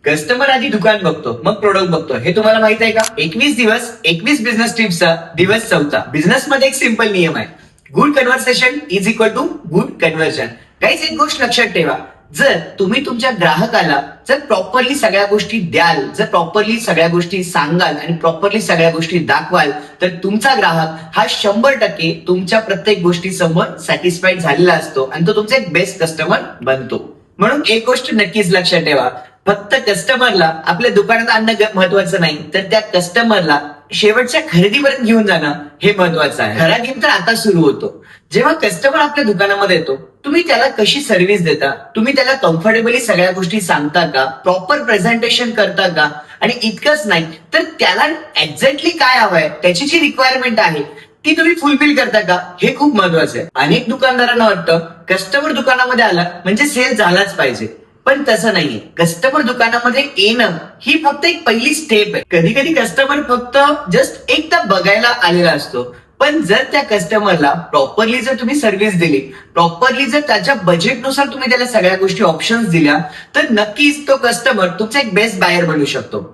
Customer आधी दुकान बघतो, मग प्रोडक्ट बघतो. हे तुम्हाला माहित आहे का? 21 दिवस 21 बिझनेस टिप्सचा दिवस 4. बिझनेसमध्ये एक सिंपल नियम आहे, good conversation is equal to good conversion. काहीच एक गोष्ट लक्षात ठेवा, जर तुम्ही तुमच्या ग्राहकाला जर प्रॉपरली सगळ्या गोष्टी द्याल, जर प्रॉपरली सगळ्या गोष्टी सांगाल आणि प्रॉपरली सगळ्या गोष्टी दाखवाल, तर तुमचा ग्राहक हा 100% तुमच्या प्रत्येक गोष्टी समोर सॅटिस्फाईड झालेला असतो आणि तो तुमचा एक बेस्ट कस्टमर बनतो. म्हणून एक गोष्ट नक्कीच लक्षात ठेवा, फक्त कस्टमरला आपल्या दुकानात आणणं महत्वाचं नाही, तर त्या कस्टमरला शेवटच्या खरेदीपर्यंत घेऊन जाणं हे महत्वाचं आहे. खरा गेम तर आता सुरू होतो. जेव्हा कस्टमर आपल्या दुकानामध्ये येतो, तुम्ही त्याला कशी सर्व्हिस देता, तुम्ही त्याला कम्फर्टेबली सगळ्या गोष्टी सांगता का, प्रॉपर प्रेझेंटेशन करता का, आणि इतकंच नाही तर त्याला एक्झॅक्टली काय हवंय, त्याची जी रिक्वायरमेंट आहे ती तुम्ही फुलफिल करता का, हे खूप महत्वाचं आहे. अनेक दुकानदारांना वाटतं कस्टमर दुकानामध्ये आला म्हणजे सेल झालाच पाहिजे, पण तसं नाहीये. कस्टमर दुकानामध्ये येणं ही फक्त एक पहिली स्टेप आहे. कधी कधी कस्टमर फक्त जस्ट एकदा बघायला आलेला असतो, पण जर त्या कस्टमरला प्रॉपरली जर तुम्ही सर्व्हिस दिली, प्रॉपरली जर त्याच्या बजेटनुसार तुम्ही त्याला सगळ्या गोष्टी ऑप्शन्स दिल्या, तर नक्कीच तो कस्टमर तुमचा एक बेस्ट बायर बनू शकतो.